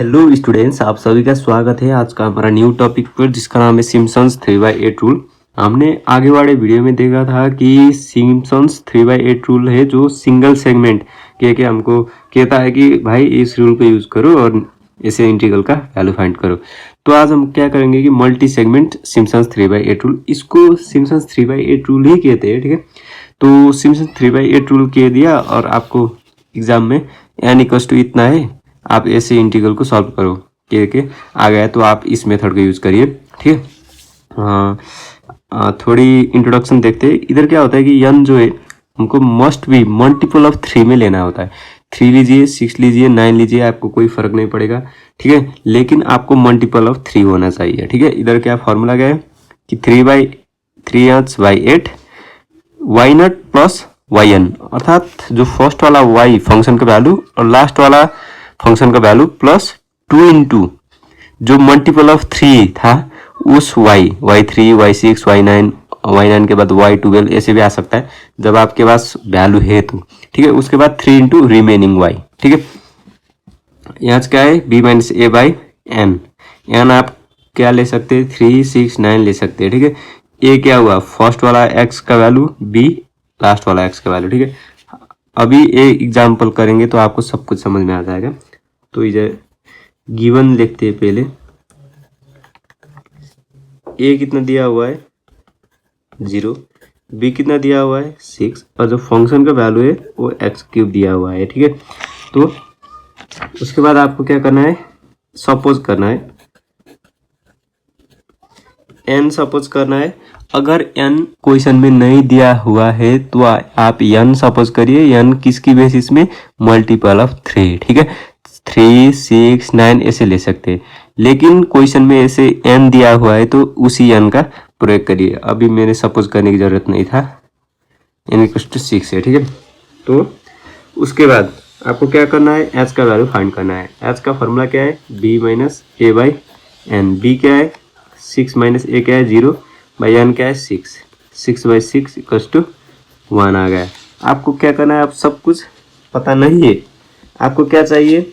Hello students, आप सभी का स्वागत है आज का हमारा न्यू टॉपिक पर जिसका नाम है सिम्पसन्स 3/8 रूल। हमने आगे वाले वीडियो में देखा था कि सिम्पसन्स 3/8 रूल है जो सिंगल सेगमेंट के हमको कहता है कि भाई इस रूल को यूज करो और ऐसे इंटीग्रल का वैल्यू फाइंड करो। तो आज हम क्या करेंगे कि मल्टी सेगमेंट सिम्पसन्स 3/8 रूल, इसको सिम्पसन्स 3/8 रूल ही कहते हैं। ठीक है, तो सिम्पसन्स 3/8 रूल कह दिया और आपको एग्जाम में n = इतना है, आप ऐसे इंटीग्रल को सॉल्व करो के आ गया तो आप इस मेथड का यूज करिए। ठीक है, थोड़ी इंट्रोडक्शन देखते हैं। इधर क्या होता है कि n जो है हमको मस्ट बी मल्टीपल ऑफ 3 में लेना होता है। 3 लीजिए, 6 लीजिए, 9 लीजिए, आपको कोई फर्क नहीं पड़ेगा। ठीक है, लेकिन आपको मल्टीपल ऑफ 3 होना चाहिए। ठीक है, इधर क्या फॉर्मूला क्या है कि 3/3h/8 y0 प्लस yn, अर्थात जो फर्स्ट वाला y फंक्शन का वैल्यू और लास्ट वाला फंक्शन का वैल्यू प्लस 2 इंटू जो मल्टीपल ऑफ 3 था उस y3, y6, y9 के बाद y12 ऐसे भी आ सकता है जब आपके पास वैल्यू है तो। ठीक है, उसके बाद 3 इंटू रिमेनिंग y। ठीक है, यहाँ क्या है b-a/n। n आप क्या ले सकते हैं 3, 6, 9 ले सकते हैं। ठीक है, a क्या हुआ फर्स्ट वाला x का वैल्यू, b लास्ट वाला x का वैल्यू। ठीक है, अभी एक एग्जाम्पल करेंगे तो आपको सब कुछ समझ में आ जाएगा। तो इधर गिवन लिखते हैं पहले। a कितना दिया हुआ है 0, b कितना दिया हुआ है 6 और जो फंक्शन का वैल्यू है वो x³ दिया हुआ है। ठीक है, तो उसके बाद आपको क्या करना है, सपोज करना है n सपोज करना है। अगर n क्वेश्चन में नहीं दिया हुआ है तो आप n सपोज करिए। n किसकी बेसिस में, मल्टीपल ऑफ 3। ठीक है, 3, 6, 9 ऐसे ले सकते हैं, लेकिन क्वेश्चन में ऐसे n दिया हुआ है तो उसी n का प्रयोग करिए। अभी मैंने सपोज करने की जरूरत नहीं था, n = 6 है। ठीक है, तो उसके बाद आपको क्या करना है, h का वैल्यू फाइंड करना है। h का फॉर्मूला क्या है b-a/n। b क्या है 6 - a क्या है 0 बाई n क्या है 6। 6/6 = 1 आ गया। आपको क्या करना है, आप सब कुछ पता नहीं है, आपको क्या चाहिए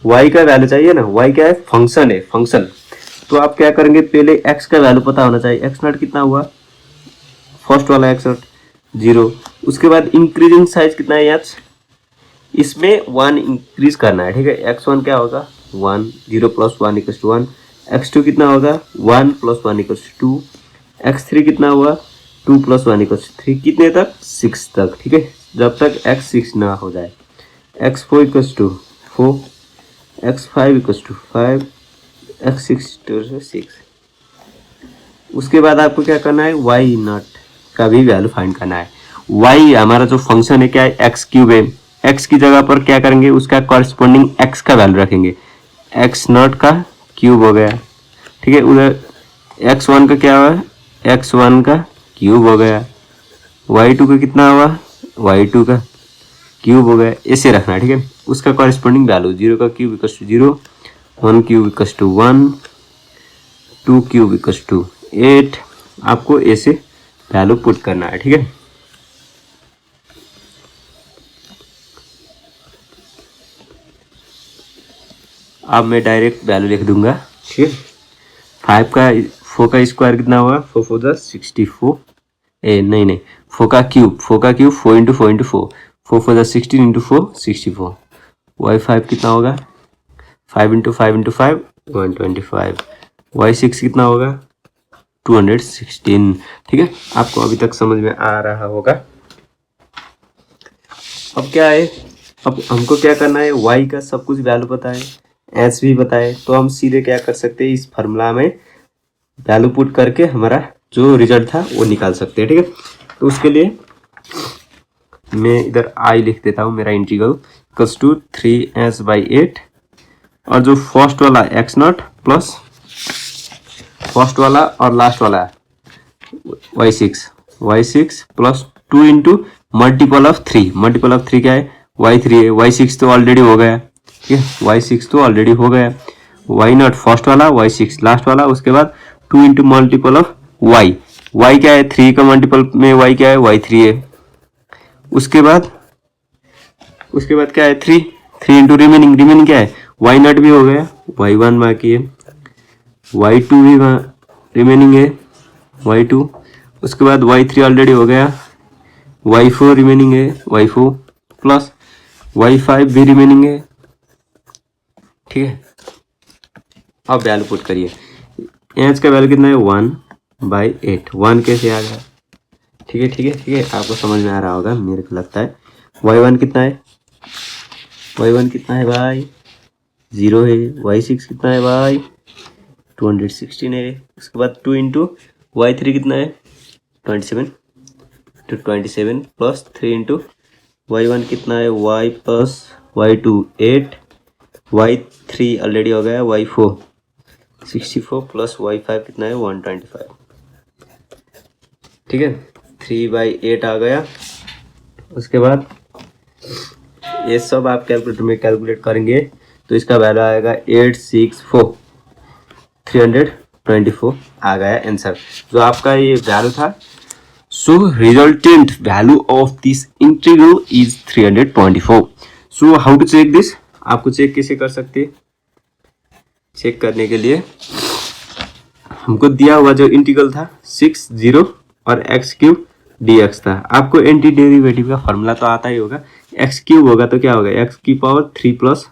y का वैल्यू चाहिए ना। y क्या है, फंक्शन है, फंक्शन। तो आप क्या करेंगे, पहले x का वैल्यू पता होना चाहिए। x0 कितना हुआ, फर्स्ट वाला x0 0। उसके बाद इंक्रीजिंग साइज कितना है h, इसमें 1 इंक्रीज करना है। ठीक है, x1 क्या होगा 1, 0 + 1 = 1। x2 कितना होगा 1 + 1 = 2। x3 कितना हुआ 2 + 1 = 3। कितने तक, 6 तक। ठीक है, जब तक x 6 ना हो जाए। x4 = 4, x5 = 5, x6 = 6। उसके बाद आपको क्या करना है, y0 का भी वैल्यू फाइंड करना है। y हमारा जो फंक्शन है क्या है, x³ है। x की जगह पर क्या करेंगे, उसका कॉरस्पॉन्डिंग x का वैल्यू रखेंगे। x0 का क्यूब हो गया। ठीक है, उधर x1 का क्या हुआ, x1 का क्यूब हो गया। y2 का कितना हुआ, y2 का क्यूब हो गया। ऐसे रखना है। ठीक है, उसका कॉरस्पॉन्डिंग वैल्यू 0 का क्यूब = 0, 1 क्यूब = 1, 2 क्यूब = 8। आपको ऐसे वैल्यू पुट करना है। ठीक है, अब मैं डायरेक्ट वैल्यू लिख दूंगा। ठीक है, 4 का स्क्वायर कितना हुआ, 4 × 4 = 64। नहीं 4 का क्यूब 4 × 4 × 4 × 4, 4 × 4 = 16 × 4 = 64। y5 कितना होगा 5 × 5 × 5 125। y6 कितना होगा 216। ठीक है, आपको अभी तक समझ में आ रहा होगा। अब क्या है, अब हमको क्या करना है, y का सब कुछ वैल्यू पता है, h भी पता है, तो हम सीधे क्या कर सकते हैं, इस फार्मूला में वैल्यू पुट करके हमारा जो रिजल्ट था वो निकाल सकते हैं। ठीक है, तो उसके लिए मैं इधर i लिख देता हूँ। मेरा इंटीग्रल = 3h/8 और जो फर्स्ट वाला x0 प्लस फर्स्ट वाला और लास्ट वाला y6 plus 2 into multiple of 3। Multiple of 3 क्या है, y3 है। y6 तो ऑलरेडी हो गया। ठीक है, y6 तो ऑलरेडी हो गया। y0 फर्स्ट वाला, y6 लास्ट वाला। उसके बाद 2 इंटू मल्टीपल ऑफ y क्या है 3 का मल्टीपल में y क्या है y3 है। उसके बाद क्या है 3 इंटू रिमेनिंग क्या है y0 भी हो गया, y1 बाकी है, y2 भी रिमेनिंग है, y2, उसके बाद y3 ऑलरेडी हो गया, y4 रिमेनिंग है, y4 प्लस y5 भी रिमेनिंग है। ठीक है, अब वैल्यू पुट करिए। एच का वैल्यू कितना है 1/8। 1 कैसे आ गया? ठीक है ठीक है ठीक है, आपको समझ में आ रहा होगा मेरे को लगता है। y1 कितना है? y1 कितना है भाई? 0 है। y6 कितना है भाई? 216 है। उसके बाद 2 इंटू y3 कितना है? 27, तो 27 प्लस 3 इंटू y1 कितना है? y plus y2 8, y3 already हो गया, y4 64 प्लस y5 कितना है? 125। ठीक है, 3/8 आ गया। उसके बाद ये सब आप कैलकुलेटर में कैलकुलेट करेंगे तो इसका वैल्यू आएगा 864, 324 आ गया आंसर, जो आपका ये वैल्यू था। So resultant value of this integral is 324। So how to check this? आपको चेक कैसे कर सकते हैं? चेक करने के लिए हमको दिया हुआ जो इंटीग्रल था 6, 0 और x³ dx था। आपको एंटी डेरिवेटिव का फॉर्मूला तो आता ही होगा। x³ होगा तो क्या होगा? x की पावर 3 प्लस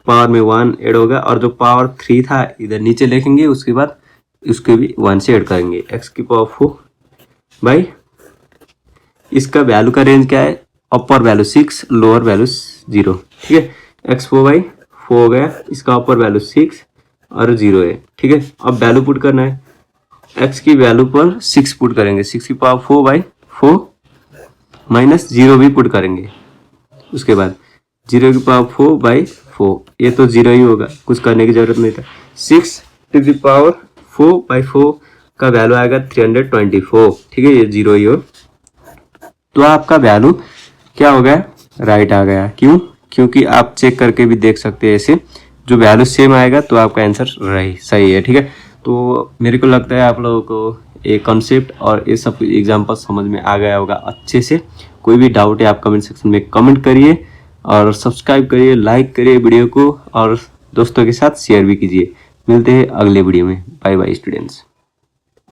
पावर में 1 ऐड होगा, और जो पावर 3 था इधर नीचे लिखेंगे, उसके बाद उसके भी 1 से ऐड करेंगे। x की पावर 4 बाई, इसका वैल्यू का रेंज क्या है? अपर वैल्यू 6, लोअर वैल्यू 0। ठीक है, x4/4 हो गया, इसका अपर वैल्यू 6 और 0 है। ठीक है, अब वैल्यू पुट करना है। x की वैल्यू पर 6 पुट करेंगे, 6 की पावर 4/4 माइनस 0 भी पुट करेंगे। उसके बाद 0 की पावर 4/4, ये तो 0 ही होगा, कुछ करने की जरूरत नहीं था। 6 टू द पावर 4/4 का वैल्यू आएगा 324। ठीक है, ये 0 ही हो, तो आपका वैल्यू क्या हो गया? राइट आ गया। क्यों? क्योंकि आप चेक करके भी देख सकते हैं, ऐसे जो वैल्यू सेम आएगा तो आपका आंसर सही है। ठीक है, तो मेरे को लगता है आप लोगों को ये कॉन्सेप्ट और ये सब एग्जाम्पल समझ में आ गया होगा अच्छे से। कोई भी डाउट है आप कमेंट सेक्शन में कमेंट करिए, और सब्सक्राइब करिए, लाइक करिए वीडियो को, और दोस्तों के साथ शेयर भी कीजिए। मिलते हैं अगले वीडियो में। Bye bye students.